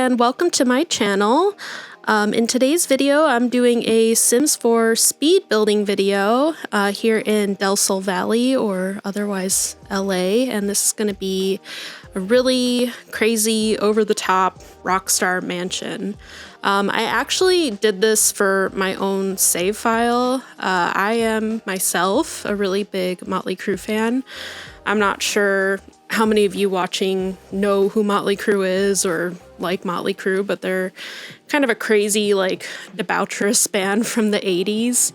and welcome to my channel. In today's video, I'm doing a Sims 4 speed building video here in Del Sol Valley, or otherwise LA, and this is going to be a really crazy, over-the-top Rockstar mansion. I actually did this for my own save file. I am myself a really big Motley Crue fan. I'm not sure how many of you watching know who Motley Crue is or like Motley Crue, but they're kind of a crazy, like, debaucherous band from the 80s.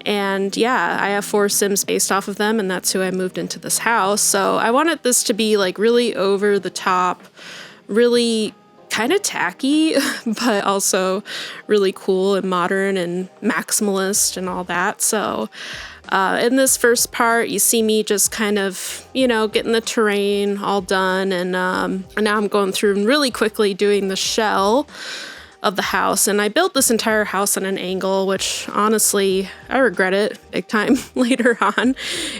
And yeah, I have 4 Sims based off of them, and that's who I moved into this house. So I wanted this to be like really over the top, really kind of tacky, but also really cool and modern and maximalist and all that. So in this first part, you see me just kind of, getting the terrain all done. And now I'm going through and really quickly doing the shell of the house. And I built this entire house on an angle, which honestly, I regret it big time later on.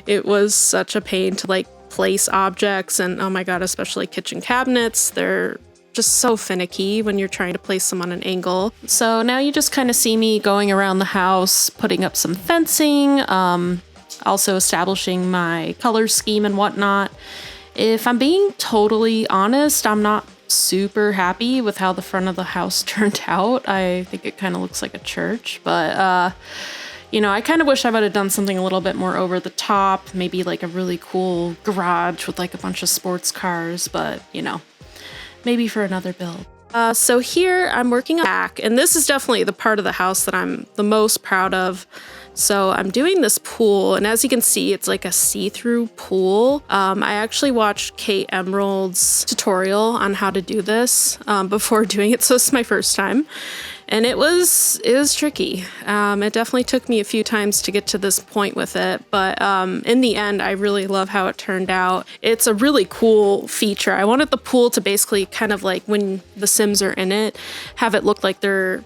It was such a pain to place objects, and oh my God, especially kitchen cabinets. They're just so finicky when you're trying to place them on an angle. So now you just kind of see me going around the house, putting up some fencing, also establishing my color scheme and whatnot. If I'm being totally honest, I'm not super happy with how the front of the house turned out. I think it kind of looks like a church, but I kind of wish I would have done something a little bit more over the top, maybe like a really cool garage with like a bunch of sports cars, but maybe for another build. So here I'm working on back, and this is definitely the part of the house that I'm the most proud of. So I'm doing this pool, and as you can see, it's like a see-through pool. I actually watched Kate Emerald's tutorial on how to do this before doing it, so this is my first time. And it was tricky. It definitely took me a few times to get to this point with it, but in the end, I really love how it turned out. It's a really cool feature. I wanted the pool to basically kind of like when the Sims are in it, have it look like they're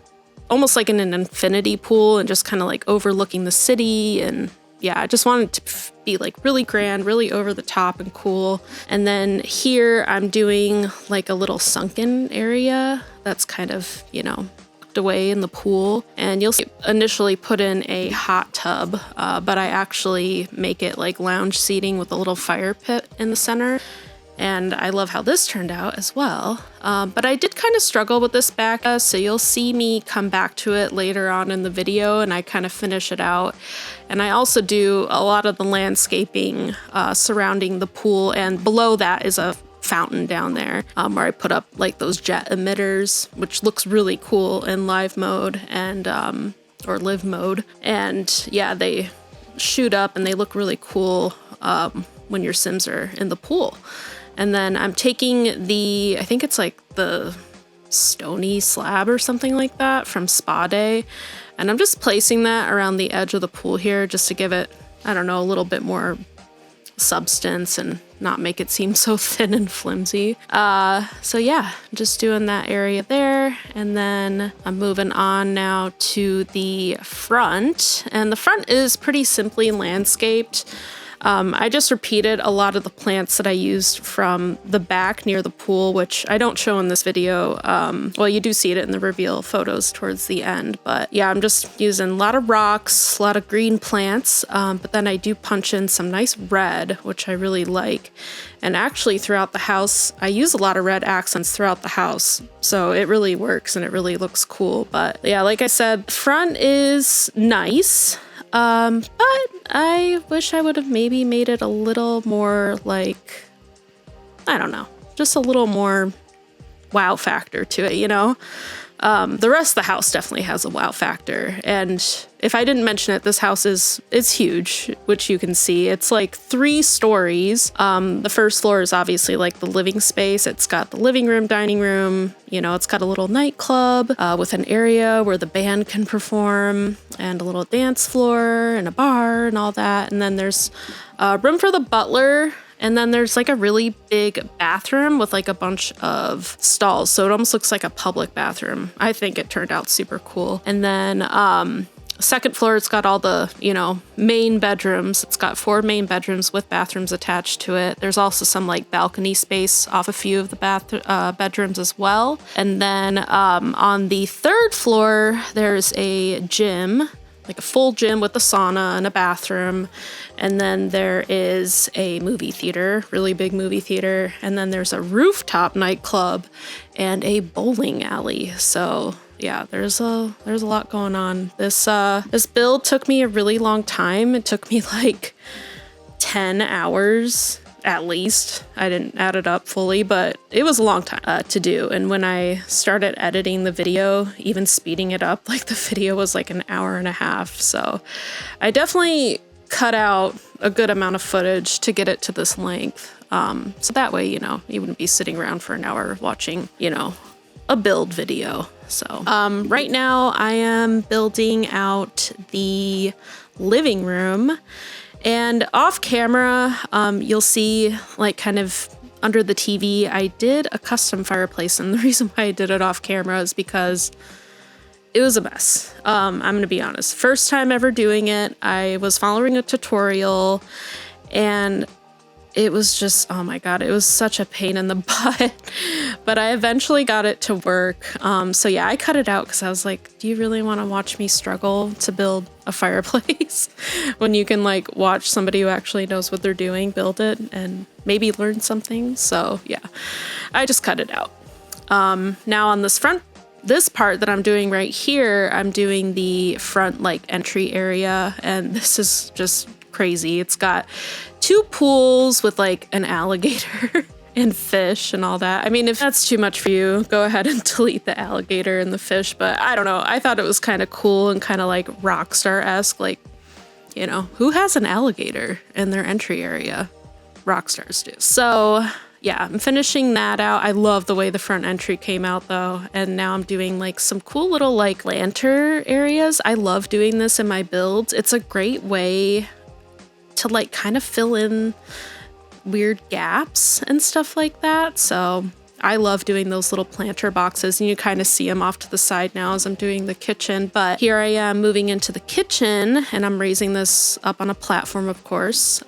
almost like in an infinity pool and just kind of like overlooking the city. And yeah, I just wanted it to be like really grand, really over the top and cool. And then here I'm doing like a little sunken area that's kind of, away in the pool, and you'll see initially put in a hot tub, but I actually make it like lounge seating with a little fire pit in the center. And I love how this turned out as well. But I did kind of struggle with this back, so you'll see me come back to it later on in the video and I kind of finish it out. And I also do a lot of the landscaping surrounding the pool, and below that is a fountain down there where I put up like those jet emitters, which looks really cool in live mode and or live mode. And yeah, they shoot up and they look really cool when your Sims are in the pool. And then I'm taking I think it's like the stony slab or something like that from Spa Day, and I'm just placing that around the edge of the pool here just to give it, I don't know, a little bit more substance and not make it seem so thin and flimsy. So yeah, just doing that area there, and then I'm moving on now to the front, and the front is pretty simply landscaped. I just repeated a lot of the plants that I used from the back near the pool, which I don't show in this video. Well, you do see it in the reveal photos towards the end, but yeah, I'm just using a lot of rocks, a lot of green plants, but then I do punch in some nice red, which I really like. And actually throughout the house, I use a lot of red accents throughout the house, so it really works and it really looks cool. But yeah, like I said, the front is nice. But I wish I would have maybe made it a little more like, I don't know, just a little more wow factor to it, The rest of the house definitely has a wow factor. And if I didn't mention it, this house is huge, which you can see. It's like 3 stories. The first floor is obviously like the living space. It's got the living room, dining room, it's got a little nightclub with an area where the band can perform, and a little dance floor and a bar and all that. And then there's room for the butler. And then there's like a really big bathroom with like a bunch of stalls. So it almost looks like a public bathroom. I think it turned out super cool. And then second floor, it's got all the, you know, main bedrooms. It's got 4 main bedrooms with bathrooms attached to it. There's also some like balcony space off a few of the bedrooms as well. And then on the 3rd floor, there's a gym, like a full gym with a sauna and a bathroom. And then there is a movie theater, really big movie theater. And then there's a rooftop nightclub and a bowling alley. So yeah, there's a lot going on. This build took me a really long time. It took me like 10 hours at least. I didn't add it up fully, but it was a long time to do. And when I started editing the video, even speeding it up, like the video was like an hour and a half. So I definitely cut out a good amount of footage to get it to this length. So that way, you know, you wouldn't be sitting around for an hour watching, you know, a build video. So right now I am building out the living room, and off camera you'll see like kind of under the TV I did a custom fireplace, and the reason why I did it off camera is because it was a mess. I'm gonna be honest. First time ever doing it, I was following a tutorial and it was just, oh my God, it was such a pain in the butt, but I eventually got it to work. So yeah, I cut it out because I was like, do you really want to watch me struggle to build a fireplace when you can like watch somebody who actually knows what they're doing build it and maybe learn something? So yeah, I just cut it out. Now on this part that I'm doing right here, I'm doing the front like entry area, and this is just crazy. It's got 2 pools with like an alligator and fish and all that. I mean, if that's too much for you, go ahead and delete the alligator and the fish, but I don't know. I thought it was kind of cool and kind of like Rockstar-esque, like, you know, who has an alligator in their entry area? Rockstars do. So yeah, I'm finishing that out. I love the way the front entry came out though. And now I'm doing like some cool little like lantern areas. I love doing this in my builds. It's a great way to like kind of fill in weird gaps and stuff like that. So I love doing those little planter boxes, and you kind of see them off to the side now as I'm doing the kitchen. But here I am moving into the kitchen, and I'm raising this up on a platform, of course.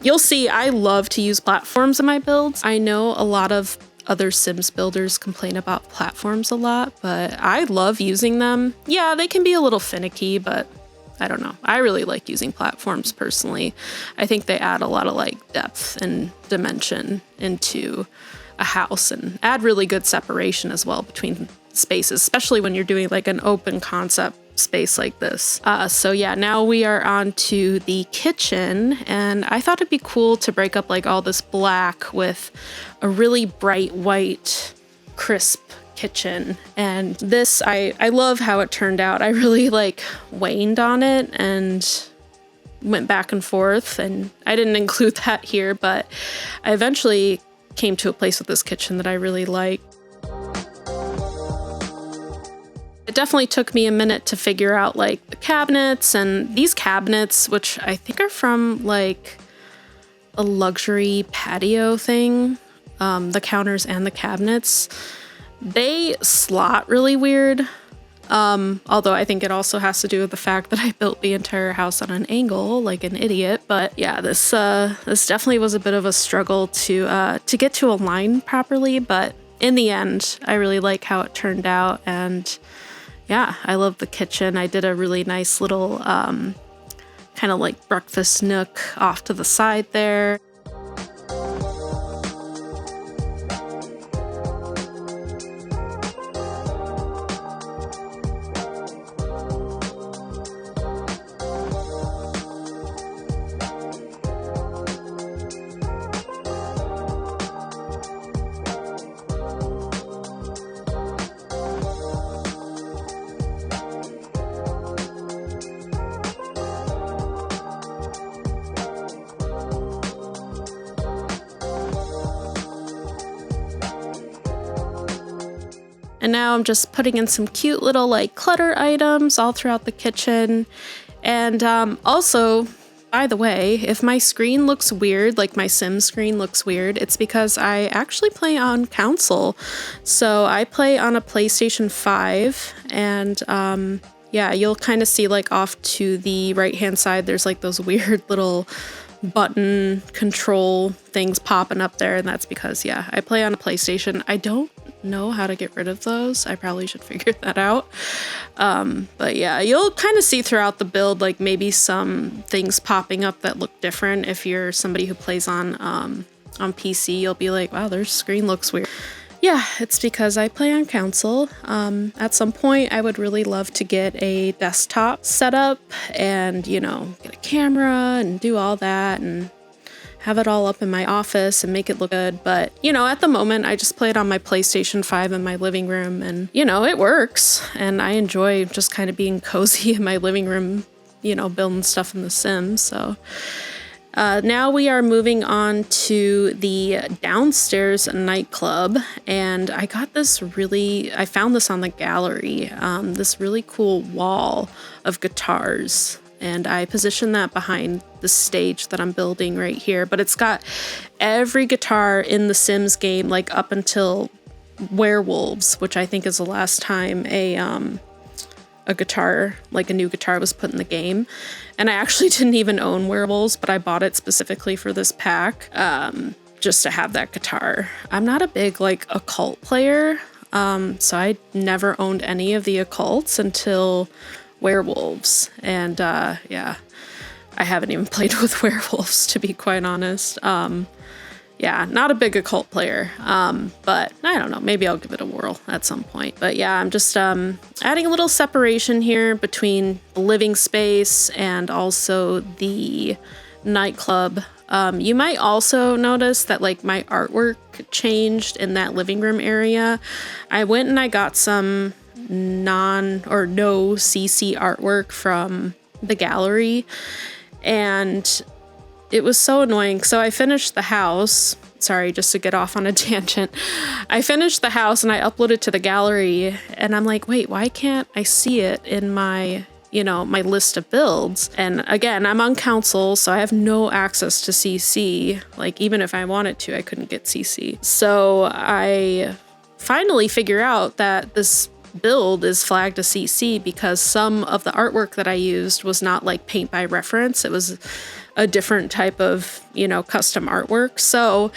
You'll see I love to use platforms in my builds. I know a lot of other Sims builders complain about platforms a lot, but I love using them. Yeah, they can be a little finicky, but I don't know. I really like using platforms personally. I think they add a lot of like depth and dimension into a house and add really good separation as well between spaces, especially when you're doing like an open concept space like this. So yeah, now we are on to the kitchen, and I thought it'd be cool to break up like all this black with a really bright white, crisp kitchen. And this, I love how it turned out. I really like waned on it and went back and forth, and I didn't include that here, but I eventually came to a place with this kitchen that I really like. It definitely took me a minute to figure out like the cabinets, and these cabinets, which I think are from like a luxury patio thing, the counters and the cabinets, they slot really weird. Although I think it also has to do with the fact that I built the entire house on an angle like an idiot. But yeah, this definitely was a bit of a struggle to get to align properly. But in the end, I really like how it turned out. And yeah, I love the kitchen. I did a really nice little kind of like breakfast nook off to the side there. And now I'm just putting in some cute little like clutter items all throughout the kitchen. And also, by the way, if my screen looks weird, like my Sims screen looks weird, it's because I actually play on console. So I play on a PlayStation 5, and yeah, you'll kind of see like off to the right-hand side, there's like those weird little button control things popping up there, and that's because, yeah, I play on a PlayStation. I don't know how to get rid of those. I probably should figure that out. But yeah, you'll kind of see throughout the build like maybe some things popping up that look different. If you're somebody who plays on PC, you'll be like, wow, their screen looks weird. Yeah, it's because I play on console. At some point, I would really love to get a desktop set up and, you know, get a camera and do all that and have it all up in my office and make it look good. But, you know, at the moment, I just play it on my PlayStation 5 in my living room and, you know, it works. And I enjoy just kind of being cozy in my living room, you know, building stuff in The Sims. So now we are moving on to the downstairs nightclub, and I got this I found this on the gallery, this really cool wall of guitars, and I positioned that behind the stage that I'm building right here, but it's got every guitar in the Sims game, like up until Werewolves, which I think is the last time a guitar, like a new guitar, was put in the game. And I actually didn't even own Werewolves, but I bought it specifically for this pack, just to have that guitar. I'm not a big like occult player, so I never owned any of the occults until Werewolves. And yeah, I haven't even played with Werewolves, to be quite honest. Yeah, not a big occult player, but I don't know, maybe I'll give it a whirl at some point. But yeah, I'm just adding a little separation here between the living space and also the nightclub. You might also notice that like my artwork changed in that living room area. I went and I got some no CC artwork from the gallery, and it was so annoying. So I finished the house. Sorry, just to get off on a tangent. I finished the house and I uploaded to the gallery, and I'm like, wait, why can't I see it in my, you know, my list of builds? And again, I'm on council, so I have no access to CC. Like, even if I wanted to, I couldn't get CC. So I finally figure out that this build is flagged to CC because some of the artwork that I used was not like paint by reference. It was a different type of, you know, custom artwork. So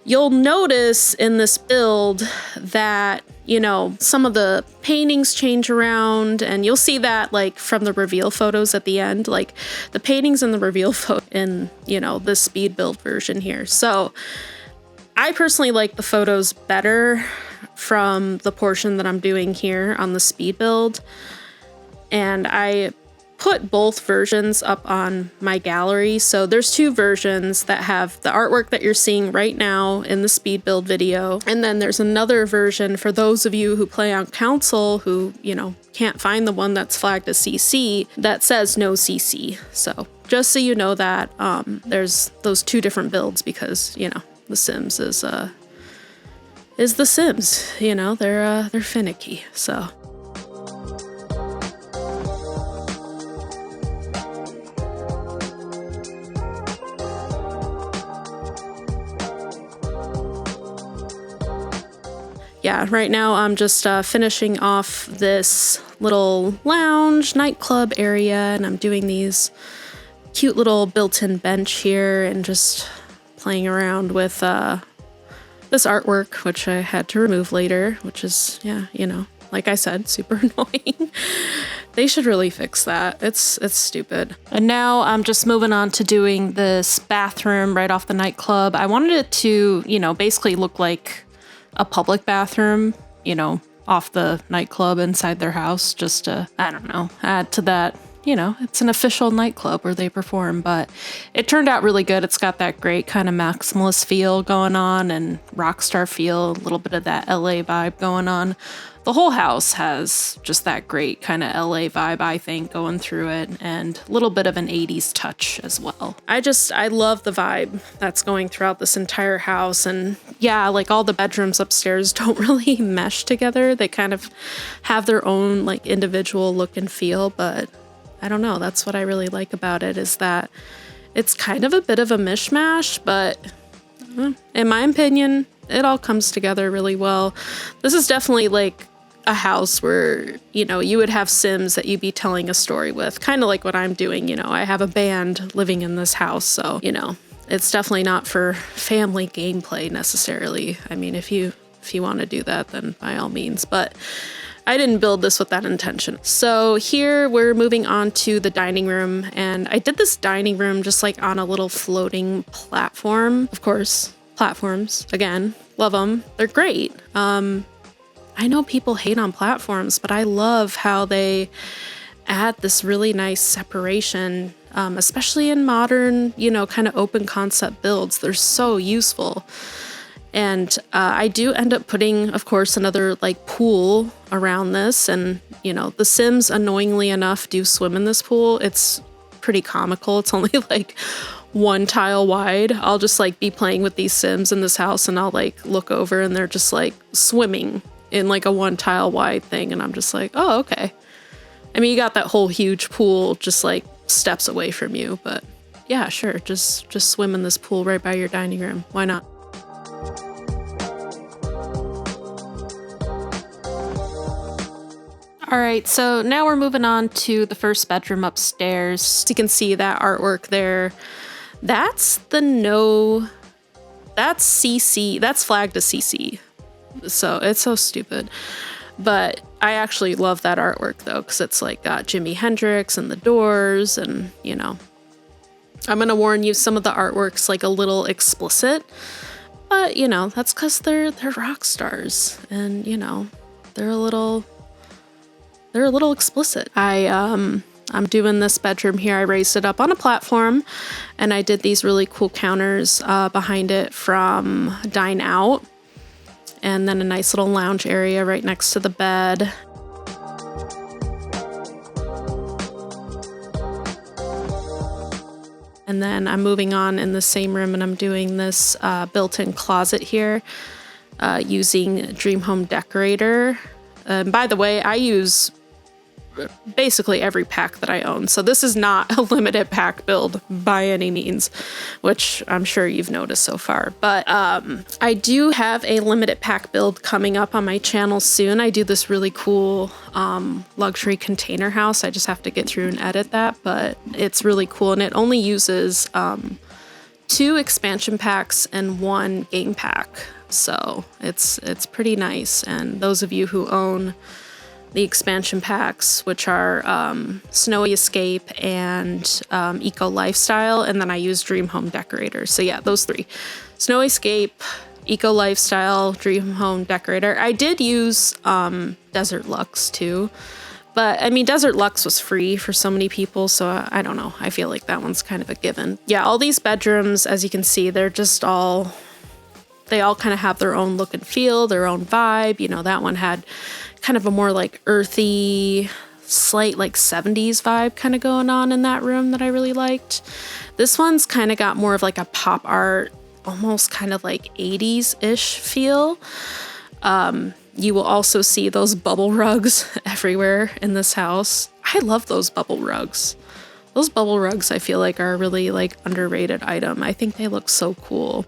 you'll notice in this build that, you know, some of the paintings change around, and you'll see that like from the reveal photos at the end, like the paintings in the reveal photo in, you know, the speed build version here. So I personally like the photos better from the portion that I'm doing here on the speed build. And I put both versions up on my gallery. So there's two versions that have the artwork that you're seeing right now in the speed build video. And then there's another version for those of you who play on console who, you know, can't find the one that's flagged as CC that says no CC. So just so you know that there's those two different builds because, you know, The Sims is The Sims, you know, they're finicky. So yeah, right now I'm just finishing off this little lounge nightclub area, and I'm doing these cute little built-in bench here and just playing around with this artwork, which I had to remove later, which is, yeah, you know, like I said, super annoying. They should really fix that. It's stupid. And now I'm just moving on to doing this bathroom right off the nightclub. I wanted it to, you know, basically look like a public bathroom, you know, off the nightclub inside their house, just to, I don't know, add to that. You know, it's an official nightclub where they perform, but it turned out really good. It's got that great kind of maximalist feel going on and Rockstar feel, a little bit of that LA vibe going on. The whole house has just that great kind of LA vibe, I think, going through it, and a little bit of an 80s touch as well. I love the vibe that's going throughout this entire house. And yeah, like all the bedrooms upstairs don't really mesh together. They kind of have their own like individual look and feel, but I don't know. That's what I really like about it, is that it's kind of a bit of a mishmash, but in my opinion, it all comes together really well. This is definitely like a house where, you know, you would have Sims that you'd be telling a story with, kind of like what I'm doing. You know, I have a band living in this house, so, you know, it's definitely not for family gameplay necessarily. I mean, if you want to do that, then by all means, but I didn't build this with that intention. So here we're moving on to the dining room, and I did this dining room just like on a little floating platform. Of course, platforms, again, love them. They're great. I know people hate on platforms, but I love how they add this really nice separation, especially in modern, you know, kind of open concept builds. They're so useful. And I do end up putting, of course, another like pool around this. And, you know, the Sims, annoyingly enough, do swim in this pool. It's pretty comical. It's only like 1 tile wide. I'll just like be playing with these Sims in this house, and I'll like look over and they're just like swimming in like a 1 tile wide thing. And I'm just like, oh, okay. I mean, you got that whole huge pool just like steps away from you, but yeah, sure. Just swim in this pool right by your dining room. Why not? All right, so now we're moving on to the first bedroom upstairs. You can see that artwork there. That's CC, that's flagged as CC. So it's so stupid. But I actually love that artwork though, because it's like got Jimi Hendrix and the Doors, and you know. I'm gonna warn you, some of the artwork's like a little explicit, but you know, that's because they're rock stars, and you know, they're a little explicit. I'm doing this bedroom here. I raised it up on a platform, and I did these really cool counters behind it from Dine Out, and then a nice little lounge area right next to the bed. And then I'm moving on in the same room, and I'm doing this built-in closet here using Dream Home Decorator. By the way, I use basically every pack that I own. So this is not a limited pack build by any means, which I'm sure you've noticed so far. But I do have a limited pack build coming up on my channel soon. I do this really cool luxury container house. I just have to get through and edit that, but it's really cool. And it only uses 2 expansion packs and 1 game pack. So it's pretty nice. And those of you who own the expansion packs, which are Snowy Escape and Eco Lifestyle, and then I use Dream Home Decorator. So yeah, those 3. Snowy Escape, Eco Lifestyle, Dream Home Decorator. I did use Desert Luxe too, but I mean, Desert Luxe was free for so many people, so I don't know. I feel like that one's kind of a given. Yeah, all these bedrooms, as you can see, they all kind of have their own look and feel, their own vibe. You know, that one had kind of a more like earthy, slight like 70s vibe kind of going on in that room that I really liked. This one's kind of got more of like a pop art, almost kind of like 80s-ish feel. You will also see those bubble rugs everywhere in this house. I love those bubble rugs. Those bubble rugs I feel like are a really like underrated item. I think they look so cool.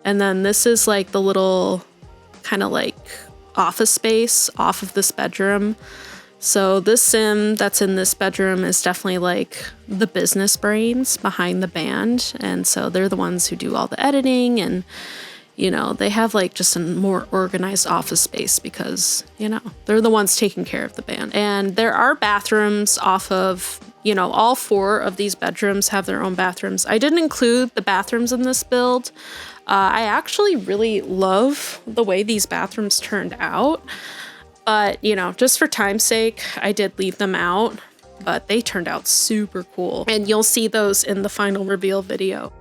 And then this is like the little kind of like office space off of this bedroom. So this Sim that's in this bedroom is definitely like the business brains behind the band. And so they're the ones who do all the editing, and, you know, they have like just a more organized office space because, you know, they're the ones taking care of the band. And there are bathrooms off of, you know, all 4 of these bedrooms have their own bathrooms. I didn't include the bathrooms in this build. I actually really love the way these bathrooms turned out, but, you know, just for time's sake, I did leave them out, but they turned out super cool, and you'll see those in the final reveal video.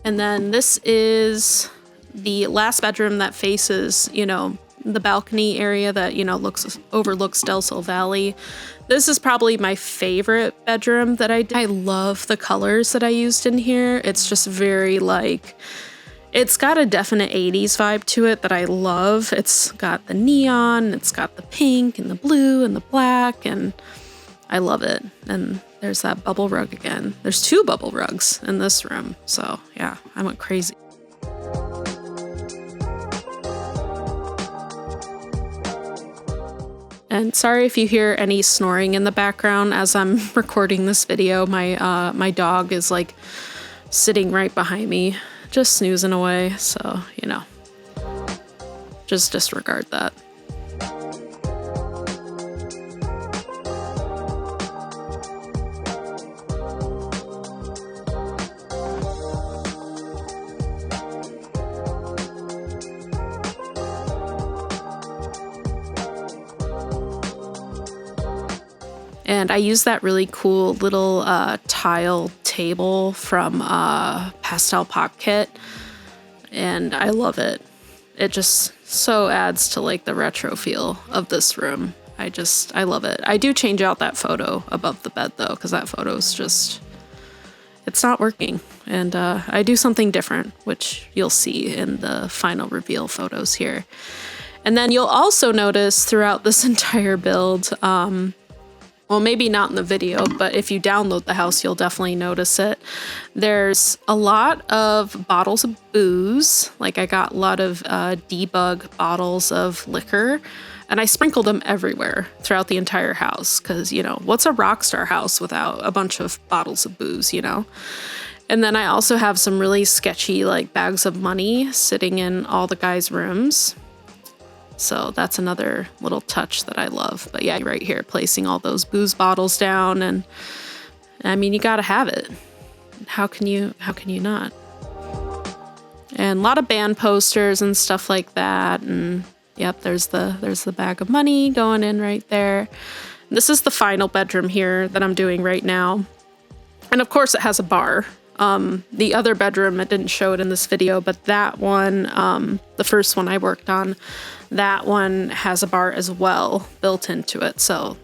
And then this is the last bedroom that faces, you know, the balcony area that, you know, overlooks Del Sol Valley. This is probably my favorite bedroom that I did. I love the colors that I used in here. It's just very like, It's got a definite 80s vibe to it that I love. It's got the neon, it's got the pink and the blue and the black, and I love it. And there's that bubble rug again. There's 2 bubble rugs in this room. So yeah, I went crazy. And sorry if you hear any snoring in the background as I'm recording this video. My dog is like sitting right behind me, just snoozing away. So, you know, just disregard that. And I use that really cool little tile table from Pastel Pop Kit, and I love it. It just so adds to like the retro feel of this room. I love it. I do change out that photo above the bed though, because that photo is just, it's not working. And I do something different, which you'll see in the final reveal photos here. And then you'll also notice throughout this entire build, well, maybe not in the video, but if you download the house, you'll definitely notice it. There's a lot of bottles of booze. Like I got a lot of debug bottles of liquor, and I sprinkled them everywhere throughout the entire house. Cause you know, what's a Rockstar house without a bunch of bottles of booze, you know? And then I also have some really sketchy like bags of money sitting in all the guys' rooms. So that's another little touch that I love. But yeah, right here, placing all those booze bottles down, and I mean, you gotta have it. How can you not? And a lot of band posters and stuff like that. And yep, there's the bag of money going in right there. This is the final bedroom here that I'm doing right now. And of course it has a bar. The other bedroom, I didn't show it in this video, but that one, the first one I worked on, that one has a bar as well built into it. So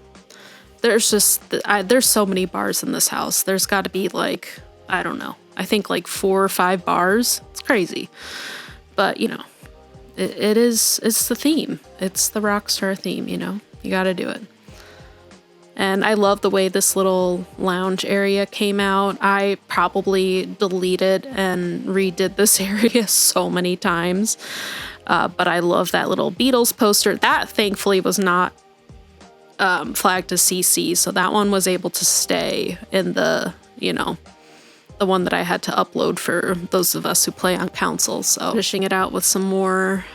there's there's so many bars in this house. There's got to be like, I don't know, I think like 4 or 5 bars. It's crazy. But you know, it's the theme. It's the Rockstar theme, you know, you got to do it. And I love the way this little lounge area came out. I probably deleted and redid this area so many times. But I love that little Beatles poster. That thankfully was not flagged as CC. So that one was able to stay in the, you know, the one that I had to upload for those of us who play on console. So finishing it out with some more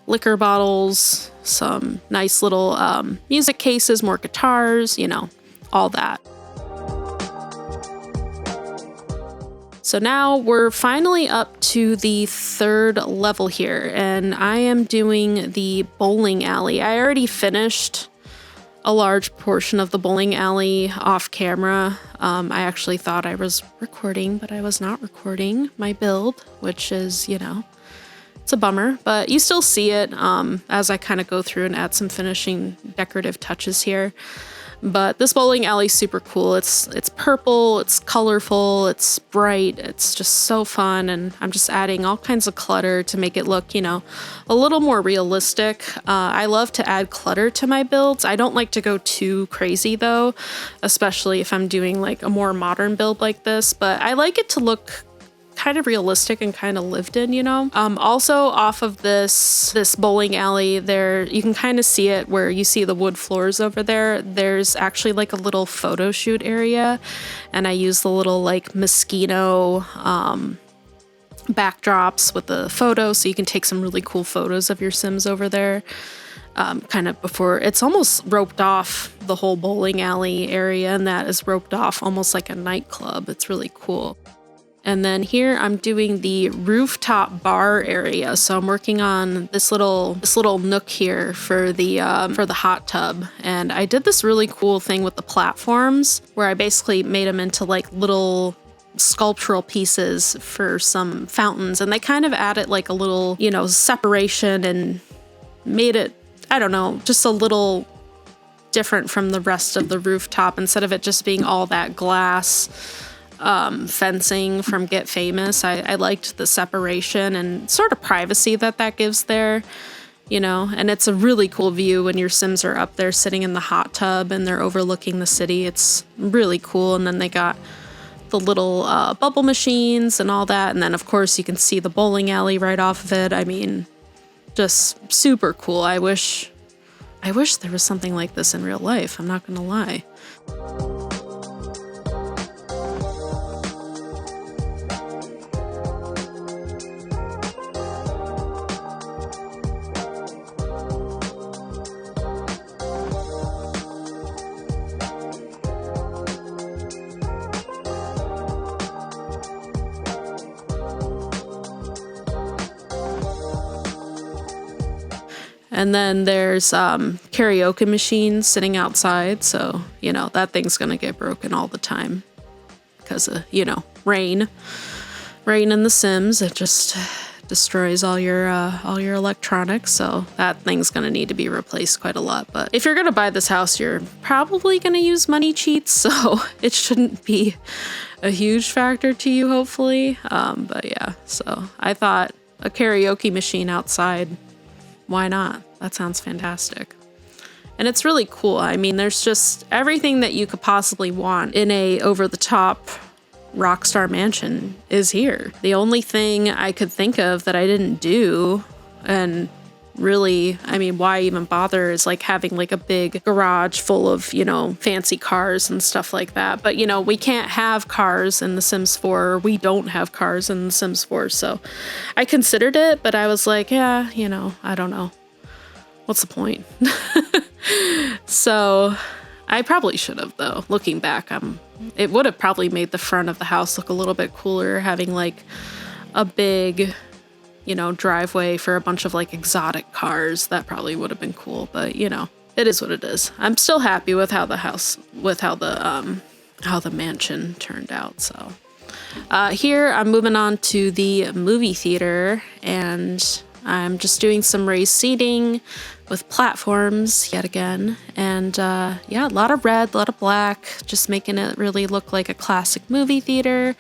liquor bottles, some nice little music cases, more guitars, you know, all that. So now we're finally up to the 3rd level here, and I am doing the bowling alley. I already finished a large portion of the bowling alley off camera. I actually thought I was recording, but I was not recording my build, which is, you know, it's a bummer, but you still see it as I kind of go through and add some finishing decorative touches here. But this bowling alley is super cool. It's purple, it's colorful, it's bright, it's just so fun, and I'm just adding all kinds of clutter to make it look, you know, a little more realistic. I love to add clutter to my builds. I don't like to go too crazy though, especially if I'm doing like a more modern build like this, but I like it to look kind of realistic and kind of lived in, you know. Also off of this bowling alley there, you can kind of see it where you see the wood floors over there. There's actually like a little photo shoot area, and I use the little like mosquito backdrops with the photo, so you can take some really cool photos of your Sims over there. Kind of before it's almost roped off the whole bowling alley area, and that is roped off almost like a nightclub. It's really cool. And then here I'm doing the rooftop bar area. So I'm working on this little nook here for the hot tub. And I did this really cool thing with the platforms where I basically made them into like little sculptural pieces for some fountains. And they kind of added like a little, you know, separation and made it, I don't know, just a little different from the rest of the rooftop instead of it just being all that glass. fencing from Get Famous. I liked the separation and sort of privacy that gives there, you know, and it's a really cool view when your Sims are up there sitting in the hot tub and they're overlooking the city. It's really cool. And then they got the little bubble machines and all that. And then, of course, you can see the bowling alley right off of it. I mean, just super cool. I wish there was something like this in real life. I'm not gonna lie. And then there's karaoke machines sitting outside. So, you know, that thing's going to get broken all the time because of, you know, rain in The Sims. It just destroys all your electronics. So that thing's going to need to be replaced quite a lot. But if you're going to buy this house, you're probably going to use money cheats. So it shouldn't be a huge factor to you, hopefully. But yeah, so I thought a karaoke machine outside, why not? That sounds fantastic. And it's really cool. I mean, there's just everything that you could possibly want in a over-the-top Rockstar mansion is here. The only thing I could think of that I didn't do, and really, I mean, why even bother, is like having like a big garage full of, you know, fancy cars and stuff like that. But, you know, we can't have cars in The Sims 4. Or we don't have cars in The Sims 4. So I considered it, but I was like, yeah, you know, I don't know. What's the point? So I probably should have, though. Looking back, it would have probably made the front of the house look a little bit cooler, having like a big, you know, driveway for a bunch of like exotic cars. That probably would have been cool, but you know, it is what it is. I'm still happy with how the mansion turned out. So here I'm moving on to the movie theater, and I'm just doing some raised seating with platforms yet again. And yeah, a lot of red, a lot of black, just making it really look like a classic movie theater.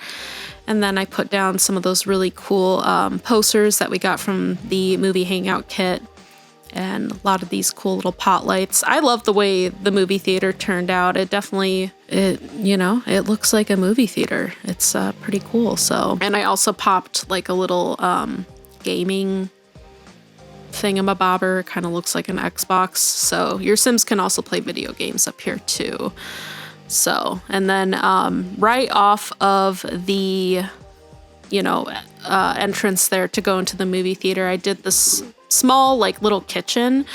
And then I put down some of those really cool posters that we got from the movie hangout kit, and a lot of these cool little pot lights. I love the way the movie theater turned out. It definitely, it looks like a movie theater. It's pretty cool. So, and I also popped like a little gaming thingamabobber. Kind of looks like an Xbox. So your Sims can also play video games up here too. So, and then right off of the, entrance there to go into the movie theater, I did this small, like, little kitchen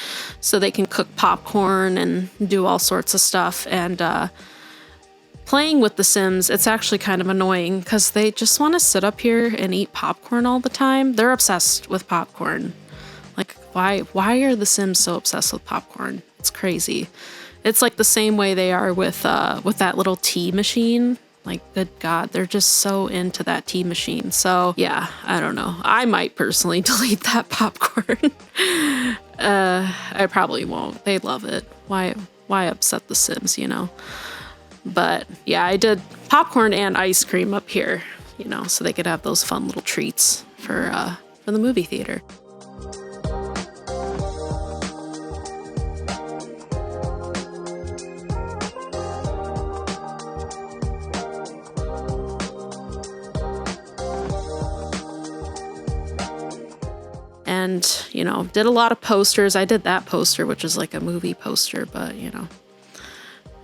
so they can cook popcorn and do all sorts of stuff. And playing with the Sims, it's actually kind of annoying because they just want to sit up here and eat popcorn all the time. They're obsessed with popcorn. Like, why are the Sims so obsessed with popcorn? It's crazy. It's like the same way they are with that little tea machine. Like, good God, they're just so into that tea machine. So yeah, I don't know. I might personally delete that popcorn. I probably won't. They love it. Why upset the Sims, But yeah, I did popcorn and ice cream up here, so they could have those fun little treats for the movie theater. And, did a lot of posters. I did that poster, which is like a movie poster, but,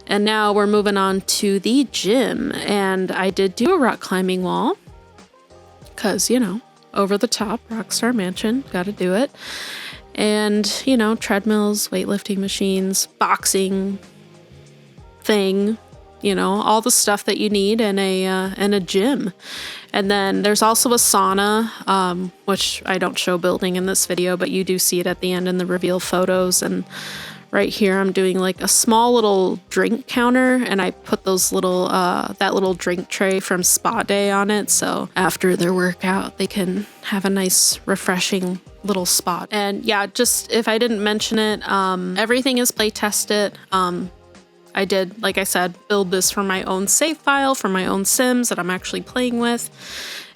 And now we're moving on to the gym. And I did do a rock climbing wall. Because, over the top, Rockstar Mansion, gotta do it. And, treadmills, weightlifting machines, boxing thing. All the stuff that you need in a gym. And then there's also a sauna, which I don't show building in this video, but you do see it at the end in the reveal photos. And right here, I'm doing like a small little drink counter, and I put those little, that little drink tray from Spa Day on it. So after their workout, they can have a nice, refreshing little spot. And yeah, just if I didn't mention it, everything is play tested. I did, like I said, build this from my own save file, from my own Sims that I'm actually playing with,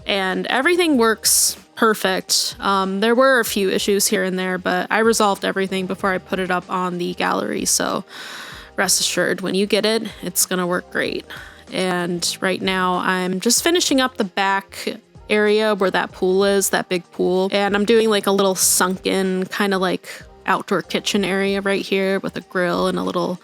and everything works perfect. There were a few issues here and there, but I resolved everything before I put it up on the gallery, so rest assured, when you get it, it's gonna work great. And right now I'm just finishing up the back area where that pool is, that big pool, and I'm doing like a little sunken kind of like outdoor kitchen area right here with a grill and a little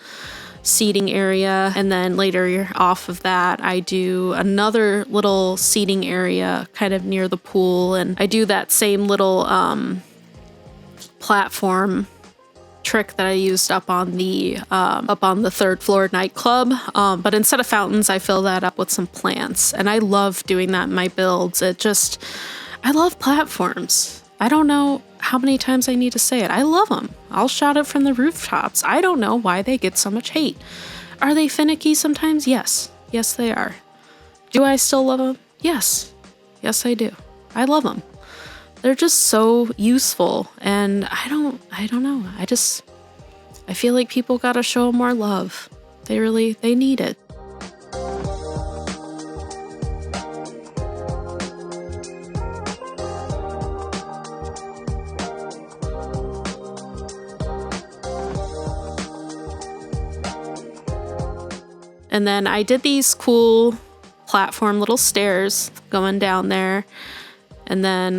seating area. And then later off of that, I do another little seating area kind of near the pool, and I do that same little platform trick that I used up on the third floor nightclub, but instead of fountains, I fill that up with some plants, and I love doing that in my builds. I love platforms. I don't know how many times I need to say it. I love them. I'll shout it from the rooftops. I don't know why they get so much hate. Are they finicky sometimes? Yes. Yes, they are. Do I still love them? Yes. Yes, I do. I love them. They're just so useful, and I don't know. I feel like people gotta show them more love. They need it. And then I did these cool platform little stairs going down there. And then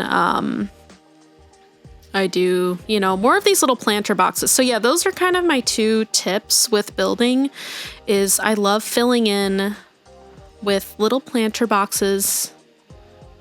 I do, more of these little planter boxes. So yeah, those are kind of my two tips with building, is I love filling in with little planter boxes,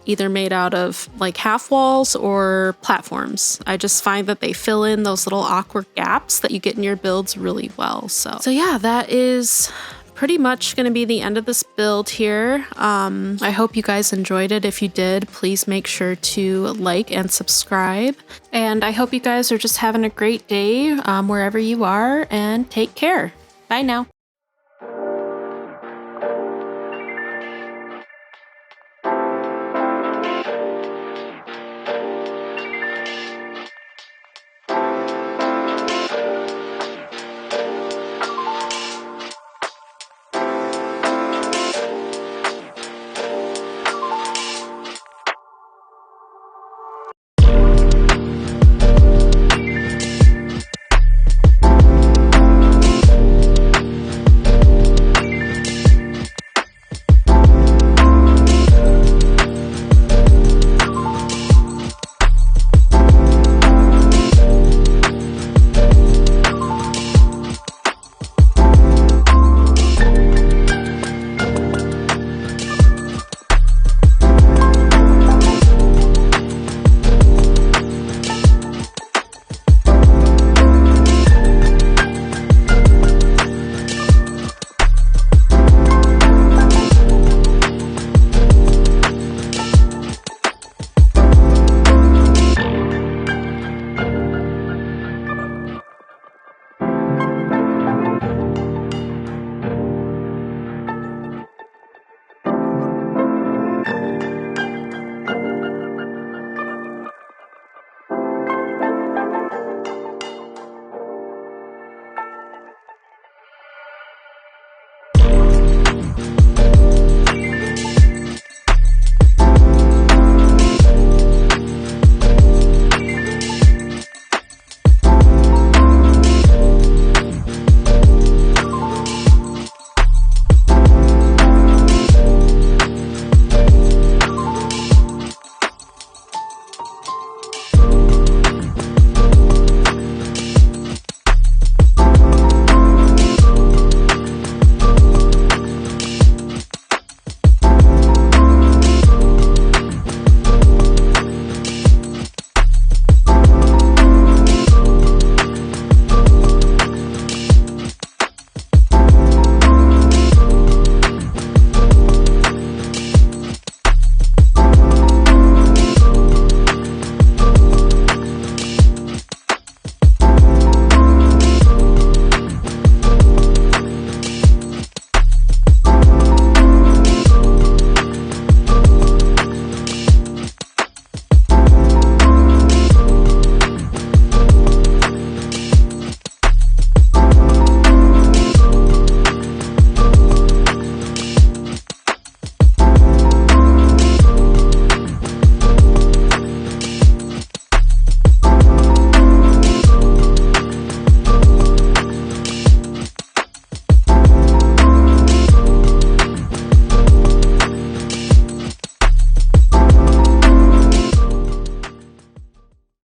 either made out of like half walls or platforms. I just find that they fill in those little awkward gaps that you get in your builds really well. So yeah, that is pretty much going to be the end of this build here. I hope you guys enjoyed it. If you did, please make sure to like and subscribe. And I hope you guys are just having a great day wherever you are, and take care. Bye now.